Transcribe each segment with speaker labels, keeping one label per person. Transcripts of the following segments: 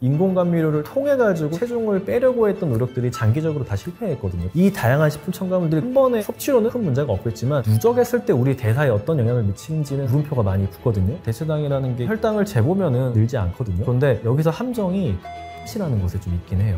Speaker 1: 인공감미료를 통해 가지고 체중을 빼려고 했던 노력들이 장기적으로 다 실패했거든요. 이 다양한 식품 첨가물들이 한 번에 섭취로는 큰 문제가 없겠지만 누적했을 때 우리 대사에 어떤 영향을 미치는지는 물음표가 많이 붙거든요. 대체당이라는 게 혈당을 재보면은 늘지 않거든요. 그런데 여기서 함정이 이라는 곳에 좀 있긴 해요.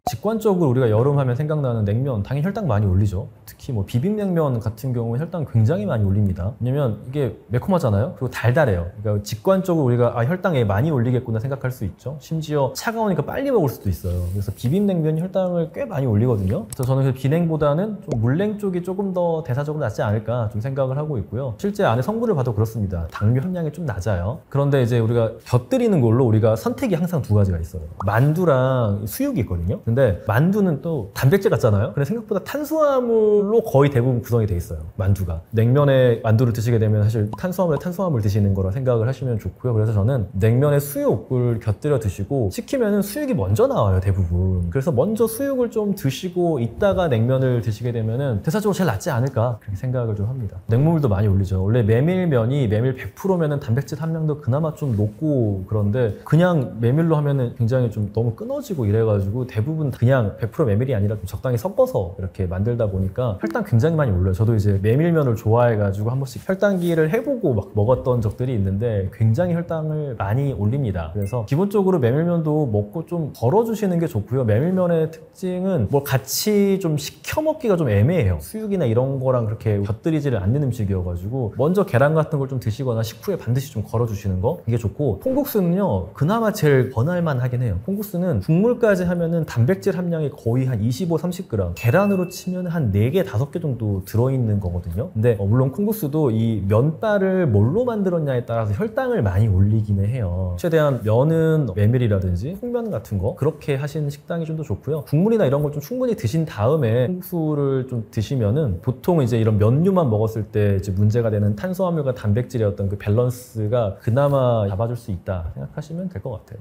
Speaker 1: 직관적으로 우리가 여름 하면 생각나는 냉면, 당연히 혈당 많이 올리죠. 특히 뭐 비빔냉면 같은 경우는 혈당 굉장히 많이 올립니다. 왜냐면 이게 매콤하잖아요. 그리고 달달해요. 그러니까 직관적으로 우리가 혈당에 많이 올리겠구나 생각할 수 있죠. 심지어 차가우니까 빨리 먹을 수도 있어요. 그래서 비빔냉면이 혈당을 꽤 많이 올리거든요. 그래서 저는 비냉보다는 좀 물냉 쪽이 조금 더 대사적으로 낫지 않을까 좀 생각을 하고 있고요. 실제 안에 성분을 봐도 그렇습니다. 당류 함량이 좀 낮아요. 그런데 이제 우리가 곁들이는 걸로 우리가 선택이 항상 두 가지가 있어요. 만두랑 수육이 있거든요. 근데 만두는 또 단백질 같잖아요. 근데 생각보다 탄수화물로 거의 대부분 구성이 돼 있어요. 만두가. 냉면에 만두를 드시게 되면 사실 탄수화물 드시는 거라 생각을 하시면 좋고요. 그래서 저는 냉면에 수육을 곁들여 드시고 시키면은 수육이 먼저 나와요, 대부분. 그래서 먼저 수육을 좀 드시고 이따가 냉면을 드시게 되면은 대사적으로 제일 낫지 않을까 그렇게 생각을 좀 합니다. 냉모밀도 많이 올리죠. 원래 메밀면이 메밀 100%면은 단백질 함량도 그나마 좀 높고 그런데 그냥 메밀로 하면은 굉장히 좀 너무 끊어지고 이래가지고 대부분 그냥 100% 메밀이 아니라 좀 적당히 섞어서 이렇게 만들다 보니까 혈당 굉장히 많이 올라요. 저도 이제 메밀면을 좋아해가지고 한 번씩 혈당기를 해보고 막 먹었던 적들이 있는데 굉장히 혈당을 많이 올립니다. 그래서 기본적으로 메밀면도 먹고 좀 덜어주시는 게 좋고요. 메밀면의 특징은 뭘 같이 좀 시켜 먹기가 좀 애매해요. 수육이나 이런 거랑 그렇게 곁들이지를 않는 음식이어가지고 먼저 계란 같은 걸 좀 드시거나 식후에 반드시 좀 걸어주시는 거 이게 좋고, 콩국수는요 그나마 제일 권할만 하긴 해요. 콩국수는 국물까지 하면은 단백질 함량이 거의 한 25-30g, 계란으로 치면 한 4개, 5개 정도 들어있는 거거든요. 근데 물론 콩국수도 이 면발을 뭘로 만들었냐에 따라서 혈당을 많이 올리기는 해요. 최대한 면은 메밀이라든지 콩면 같은 거 그렇게 하시는 식당이 좀 더 좋고요. 국물이나 이런 걸 좀 충분히 드신 다음에 콩국수를 좀 드시면은 보통 이제 이런 면류만 먹었을 때 이제 문제가 되는 탄수화물과 단백질의 어떤 그 밸런스가 그나마 잡아줄 수 있다 생각하시면 될 것 같아요.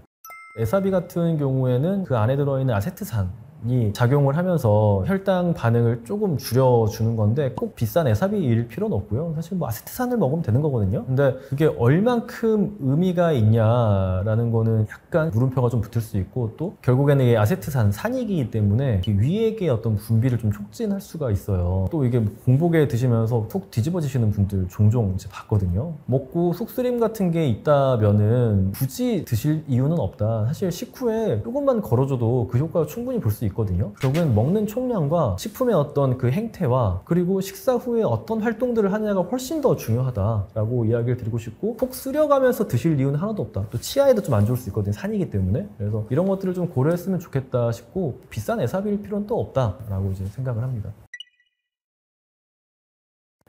Speaker 1: 에사비 같은 경우에는 그 안에 들어있는 아세트산이 작용을 하면서 혈당 반응을 조금 줄여주는 건데 꼭 비싼 에사비일 필요는 없고요. 사실 뭐 아세트산을 먹으면 되는 거거든요. 근데 그게 얼만큼 의미가 있냐라는 거는 약간 물음표가 좀 붙을 수 있고, 또 결국에는 이게 아세트산, 산이기 때문에 위액의 어떤 분비를 좀 촉진할 수가 있어요. 또 이게 공복에 드시면서 속 뒤집어지시는 분들 종종 이제 봤거든요. 먹고 속쓰림 같은 게 있다면은 굳이 드실 이유는 없다. 사실 식후에 조금만 걸어줘도 그 효과를 충분히 볼 수 있거든요. 결국엔 먹는 총량과 식품의 어떤 그 행태와 그리고 식사 후에 어떤 활동들을 하느냐가 훨씬 더 중요하다라고 이야기를 드리고 싶고, 속 쓰려가면서 드실 이유는 하나도 없다. 또 치아에도 좀 안 좋을 수 있거든요. 산이기 때문에. 그래서 이런 것들을 좀 고려했으면 좋겠다 싶고, 비싼 에사비일 필요는 또 없다라고 이제 생각을 합니다.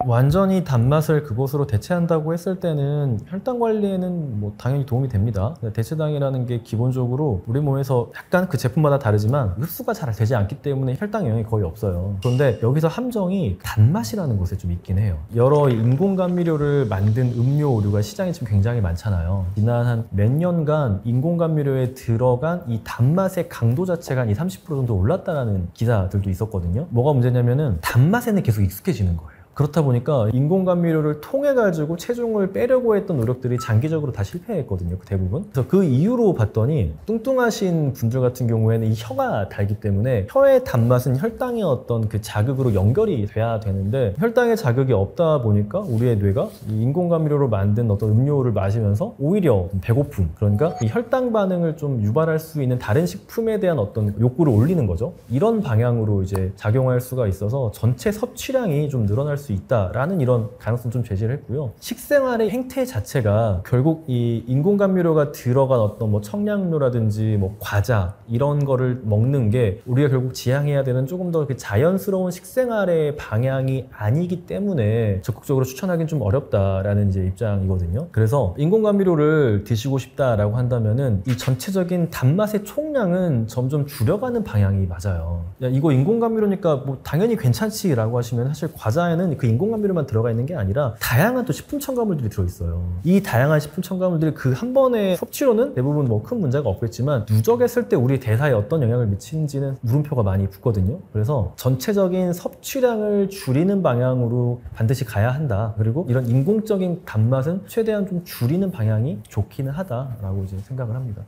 Speaker 1: 완전히 단맛을 그것으로 대체한다고 했을 때는 혈당 관리에는 뭐 당연히 도움이 됩니다. 대체당이라는 게 기본적으로 우리 몸에서 약간 그 제품마다 다르지만 흡수가 잘 되지 않기 때문에 혈당 영향이 거의 없어요. 그런데 여기서 함정이 단맛이라는 곳에 좀 있긴 해요. 여러 인공감미료를 만든 음료류가 시장에 지금 굉장히 많잖아요. 지난 한 몇 년간 인공감미료에 들어간 이 단맛의 강도 자체가 한 20-30% 정도 올랐다는 기사들도 있었거든요. 뭐가 문제냐면은 단맛에는 계속 익숙해지는 거예요. 그렇다 보니까 인공감미료를 통해 가지고 체중을 빼려고 했던 노력들이 장기적으로 다 실패했거든요, 대부분. 그래서 그 이유로 봤더니 뚱뚱하신 분들 같은 경우에는 이 혀가 달기 때문에 혀의 단맛은 혈당의 어떤 그 자극으로 연결이 돼야 되는데, 혈당의 자극이 없다 보니까 우리의 뇌가 이 인공감미료로 만든 어떤 음료를 마시면서 오히려 배고픔, 그러니까 이 혈당 반응을 좀 유발할 수 있는 다른 식품에 대한 어떤 욕구를 올리는 거죠. 이런 방향으로 이제 작용할 수가 있어서 전체 섭취량이 좀 늘어날 수 있다라는 이런 가능성 좀 제시를 했고요. 식생활의 행태 자체가 결국 이 인공감미료가 들어간 어떤 뭐 청량료라든지 뭐 과자 이런 거를 먹는 게 우리가 결국 지향해야 되는 조금 더 자연스러운 식생활의 방향이 아니기 때문에 적극적으로 추천하기는 좀 어렵다라는 이제 입장이거든요. 그래서 인공감미료를 드시고 싶다라고 한다면은 이 전체적인 단맛의 총량은 점점 줄여가는 방향이 맞아요. 야, 이거 인공감미료니까 뭐 당연히 괜찮지라고 하시면 사실 과자에는 그 인공 감미료만 들어가 있는 게 아니라 다양한 또 식품 첨가물들이 들어있어요. 이 다양한 식품 첨가물들이 그 한 번의 섭취로는 대부분 뭐 큰 문제가 없겠지만 누적했을 때 우리 대사에 어떤 영향을 미치는지는 물음표가 많이 붙거든요. 그래서 전체적인 섭취량을 줄이는 방향으로 반드시 가야 한다. 그리고 이런 인공적인 단맛은 최대한 좀 줄이는 방향이 좋기는 하다라고 이제 생각을 합니다.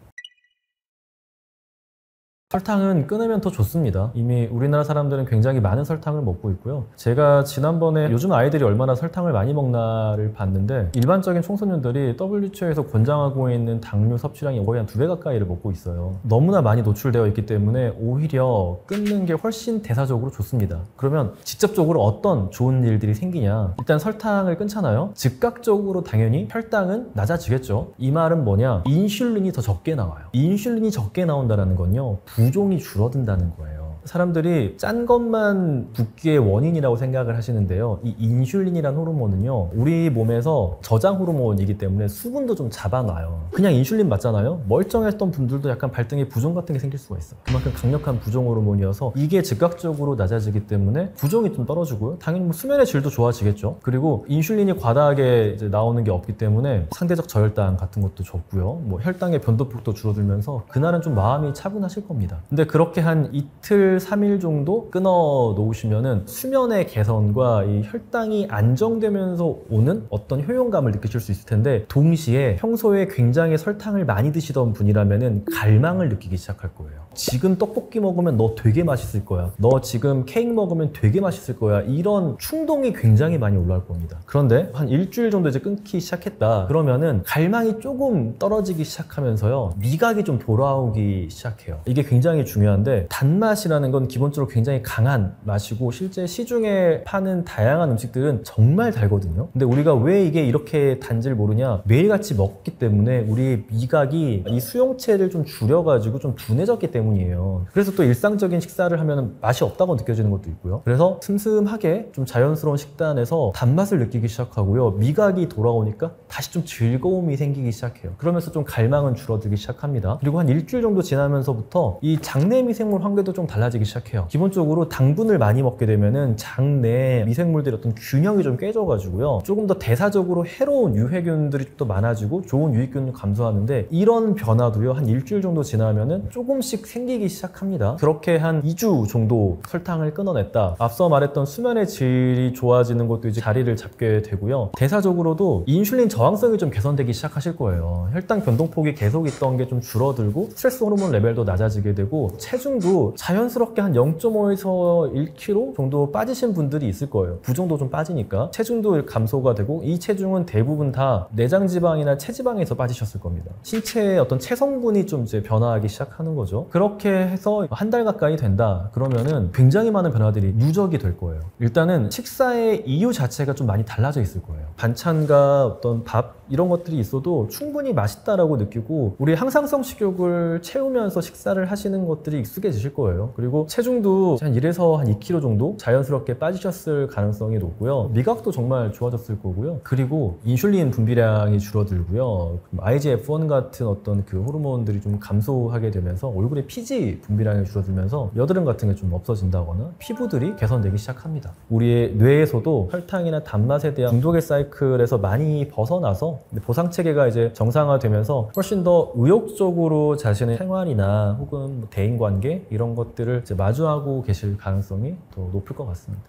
Speaker 1: 설탕은 끊으면 더 좋습니다. 이미 우리나라 사람들은 굉장히 많은 설탕을 먹고 있고요. 제가 지난번에 요즘 아이들이 얼마나 설탕을 많이 먹나를 봤는데 일반적인 청소년들이 WHO에서 권장하고 있는 당류 섭취량이 거의 한 2배 가까이를 먹고 있어요. 너무나 많이 노출되어 있기 때문에 오히려 끊는 게 훨씬 대사적으로 좋습니다. 그러면 직접적으로 어떤 좋은 일들이 생기냐? 일단 설탕을 끊잖아요. 즉각적으로 당연히 혈당은 낮아지겠죠. 이 말은 뭐냐? 인슐린이 더 적게 나와요. 인슐린이 적게 나온다는 건요. 부종이 줄어든다는 거예요. 사람들이 짠 것만 붓기의 원인이라고 생각을 하시는데요. 이 인슐린이라는 호르몬은요. 우리 몸에서 저장 호르몬이기 때문에 수분도 좀 잡아놔요. 그냥 인슐린 맞잖아요. 멀쩡했던 분들도 약간 발등에 부종 같은 게 생길 수가 있어요. 그만큼 강력한 부종 호르몬이어서 이게 즉각적으로 낮아지기 때문에 부종이 좀 떨어지고요. 당연히 뭐 수면의 질도 좋아지겠죠. 그리고 인슐린이 과다하게 이제 나오는 게 없기 때문에 상대적 저혈당 같은 것도 적고요. 뭐 혈당의 변동폭도 줄어들면서 그날은 좀 마음이 차분하실 겁니다. 근데 그렇게 한 이틀 3일 정도 끊어 놓으시면은 수면의 개선과 이 혈당이 안정되면서 오는 어떤 효용감을 느끼실 수 있을 텐데 동시에 평소에 굉장히 설탕을 많이 드시던 분이라면은 갈망을 느끼기 시작할 거예요. 지금 떡볶이 먹으면 너 되게 맛있을 거야. 너 지금 케이크 먹으면 되게 맛있을 거야. 이런 충동이 굉장히 많이 올라올 겁니다. 그런데 한 일주일 정도 이제 끊기 시작했다. 그러면은 갈망이 조금 떨어지기 시작하면서요. 미각이 좀 돌아오기 시작해요. 이게 굉장히 중요한데 단맛이라는 건 기본적으로 굉장히 강한 맛이고 실제 시중에 파는 다양한 음식들은 정말 달거든요. 근데 우리가 왜 이게 이렇게 단지를 모르냐? 매일같이 먹기 때문에 우리 미각이 이 수용체를 좀 줄여가지고 좀 둔해졌기 때문이에요. 그래서 또 일상적인 식사를 하면 맛이 없다고 느껴지는 것도 있고요. 그래서 슴슴하게 좀 자연스러운 식단에서 단맛을 느끼기 시작하고요. 미각이 돌아오니까 다시 좀 즐거움이 생기기 시작해요. 그러면서 좀 갈망은 줄어들기 시작합니다. 그리고 한 일주일 정도 지나면서부터 이 장내 미생물 환경도 좀 달라지기 시작해요. 기본적으로 당분을 많이 먹게 되면은 장내 미생물들의 어떤 균형이 좀 깨져가지고요. 조금 더 대사적으로 해로운 유해균들이 좀 더 많아지고 좋은 유익균을 감소하는데 이런 변화도요. 한 일주일 정도 지나면은 조금씩 생기기 시작합니다. 그렇게 한 2주 정도 설탕을 끊어냈다. 앞서 말했던 수면의 질이 좋아지는 것도 이제 자리를 잡게 되고요. 대사적으로도 인슐린 저항성이 좀 개선되기 시작하실 거예요. 혈당 변동폭이 계속 있던 게 좀 줄어들고 스트레스 호르몬 레벨도 낮아지게 되고 체중도 자연스럽게 한 0.5에서 1kg 정도 빠지신 분들이 있을 거예요. 부종도 좀 빠지니까 체중도 감소가 되고 이 체중은 대부분 다 내장지방이나 체지방에서 빠지셨을 겁니다. 신체의 어떤 체성분이 좀 이제 변화하기 시작하는 거죠. 그렇게 해서 한 달 가까이 된다 그러면은 굉장히 많은 변화들이 누적이 될 거예요. 일단은 식사의 이유 자체가 좀 많이 달라져 있을 거예요. 반찬과 어떤 밥 이런 것들이 있어도 충분히 맛있다라고 느끼고 우리 항상성 식욕을 채우면서 식사를 하시는 것들이 익숙해지실 거예요. 그리고 체중도 한 1에서 한 2kg 정도 자연스럽게 빠지셨을 가능성이 높고요. 미각도 정말 좋아졌을 거고요. 그리고 인슐린 분비량이 줄어들고요. IGF-1 같은 어떤 그 호르몬들이 좀 감소하게 되면서 얼굴에 피지 분비량이 줄어들면서 여드름 같은 게 좀 없어진다거나 피부들이 개선되기 시작합니다. 우리의 뇌에서도 혈당이나 단맛에 대한 중독의 사이클에서 많이 벗어나서 보상체계가 이제 정상화되면서 훨씬 더 의욕적으로 자신의 생활이나 혹은 대인관계 이런 것들을 이제 마주하고 계실 가능성이 더 높을 것 같습니다.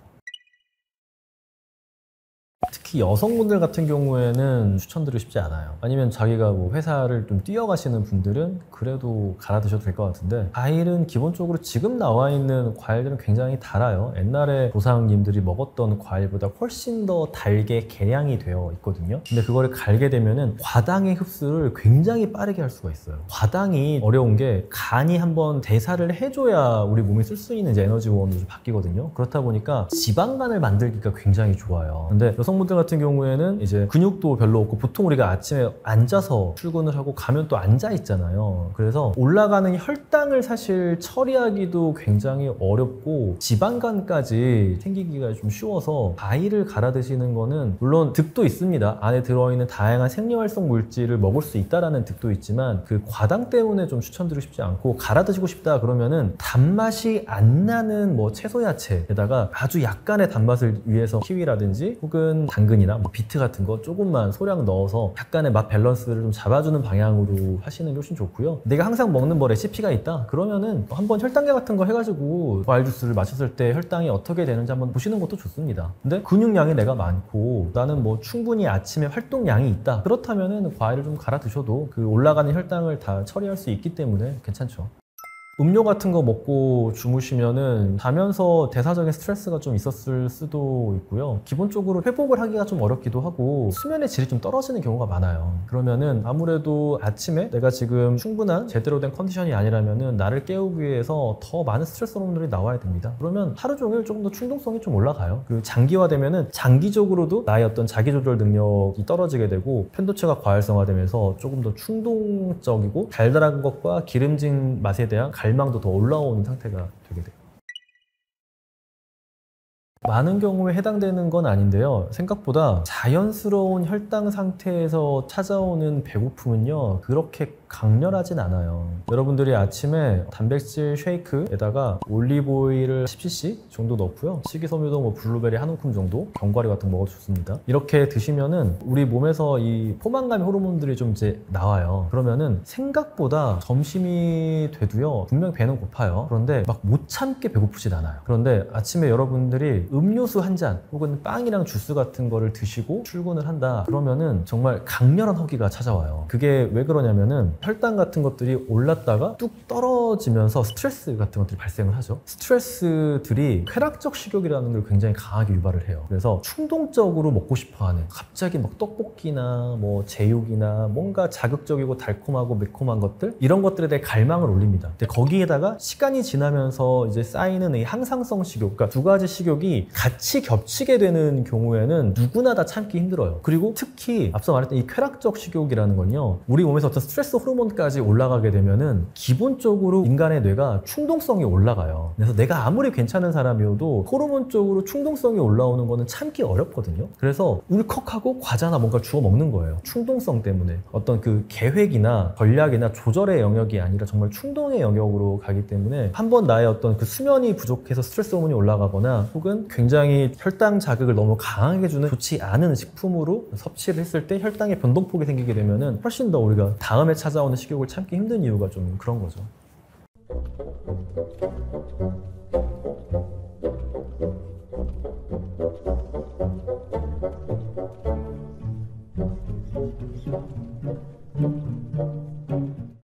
Speaker 1: 특히 여성분들 같은 경우에는 추천드리고 싶지 않아요. 아니면 자기가 뭐 회사를 좀 뛰어가시는 분들은 그래도 갈아 드셔도 될 것 같은데 과일은 기본적으로 지금 나와 있는 과일들은 굉장히 달아요. 옛날에 조상님들이 먹었던 과일보다 훨씬 더 달게 개량이 되어 있거든요. 근데 그거를 갈게 되면은 과당의 흡수를 굉장히 빠르게 할 수가 있어요. 과당이 어려운 게 간이 한번 대사를 해줘야 우리 몸이 쓸 수 있는 이제 에너지원으로 바뀌거든요. 그렇다 보니까 지방간을 만들기가 굉장히 좋아요. 근데 여성분들 같은 경우에는 이제 근육도 별로 없고 보통 우리가 아침에 앉아서 출근을 하고 가면 또 앉아 있잖아요. 그래서 올라가는 혈당을 사실 처리하기도 굉장히 어렵고 지방간까지 생기기가 좀 쉬워서 과일을 갈아 드시는 거는 물론 득도 있습니다. 안에 들어있는 다양한 생리활성 물질을 먹을 수 있다라는 득도 있지만 그 과당 때문에 좀 추천드리고 싶지 않고 갈아 드시고 싶다 그러면은 단맛이 안 나는 뭐 채소 야채에다가 아주 약간의 단맛을 위해서 키위라든지 혹은 당근이나 뭐 비트 같은 거 조금만 소량 넣어서 약간의 맛 밸런스를 좀 잡아주는 방향으로 하시는 게 훨씬 좋고요. 내가 항상 먹는 뭐 레시피가 있다 그러면은 한번 혈당계 같은 거 해가지고 과일 주스를 마셨을 때 혈당이 어떻게 되는지 한번 보시는 것도 좋습니다. 근데 근육량이 내가 많고 나는 뭐 충분히 아침에 활동량이 있다 그렇다면은 과일을 좀 갈아 드셔도 그 올라가는 혈당을 다 처리할 수 있기 때문에 괜찮죠. 음료 같은 거 먹고 주무시면은 자면서 대사적인 스트레스가 좀 있었을 수도 있고요. 기본적으로 회복을 하기가 좀 어렵기도 하고 수면의 질이 좀 떨어지는 경우가 많아요. 그러면은 아무래도 아침에 내가 지금 충분한 제대로 된 컨디션이 아니라면은 나를 깨우기 위해서 더 많은 스트레스 호르몬들이 나와야 됩니다. 그러면 하루 종일 조금 더 충동성이 좀 올라가요. 그 장기화되면은 장기적으로도 나의 어떤 자기조절 능력이 떨어지게 되고 편도체가 과활성화되면서 조금 더 충동적이고 달달한 것과 기름진 맛에 대한 갈망도 더 올라오는 상태가 되게 돼요. 많은 경우에 해당되는 건 아닌데요. 생각보다 자연스러운 혈당 상태에서 찾아오는 배고픔은요 그렇게 강렬하진 않아요. 여러분들이 아침에 단백질 쉐이크에다가 올리브오일을 10cc 정도 넣고요. 식이섬유도 뭐 블루베리 한 움큼 정도, 견과류 같은 거 먹어도 좋습니다. 이렇게 드시면은 우리 몸에서 이 포만감 호르몬들이 좀 이제 나와요. 그러면은 생각보다 점심이 돼도요 분명 배는 고파요. 그런데 막 못 참게 배고프진 않아요. 그런데 아침에 여러분들이 음료수 한 잔 혹은 빵이랑 주스 같은 거를 드시고 출근을 한다 그러면은 정말 강렬한 허기가 찾아와요. 그게 왜 그러냐면은 혈당 같은 것들이 올랐다가 뚝 떨어지면서 스트레스 같은 것들이 발생을 하죠. 스트레스들이 쾌락적 식욕이라는 걸 굉장히 강하게 유발을 해요. 그래서 충동적으로 먹고 싶어하는 갑자기 막 떡볶이나 뭐 제육이나 뭔가 자극적이고 달콤하고 매콤한 것들 이런 것들에 대해 갈망을 올립니다. 근데 거기에다가 시간이 지나면서 이제 쌓이는 이 항상성 식욕 그러니까 두 가지 식욕이 같이 겹치게 되는 경우에는 누구나 다 참기 힘들어요. 그리고 특히 앞서 말했던 이 쾌락적 식욕이라는 건요 우리 몸에서 어떤 스트레스 호르몬까지 올라가게 되면은 기본적으로 인간의 뇌가 충동성이 올라가요. 그래서 내가 아무리 괜찮은 사람이어도 호르몬적으로 충동성이 올라오는 거는 참기 어렵거든요. 그래서 울컥하고 과자나 뭔가 주워 먹는 거예요. 충동성 때문에 어떤 그 계획이나 전략이나 조절의 영역이 아니라 정말 충동의 영역으로 가기 때문에 한번 나의 어떤 그 수면이 부족해서 스트레스 호르몬이 올라가거나 혹은 굉장히 혈당 자극을 너무 강하게 주는 좋지 않은 식품으로 섭취를 했을 때 혈당의 변동폭이 생기게 되면은 훨씬 더 우리가 다음에 찾아오는 식욕을 참기 힘든 이유가 좀 그런 거죠.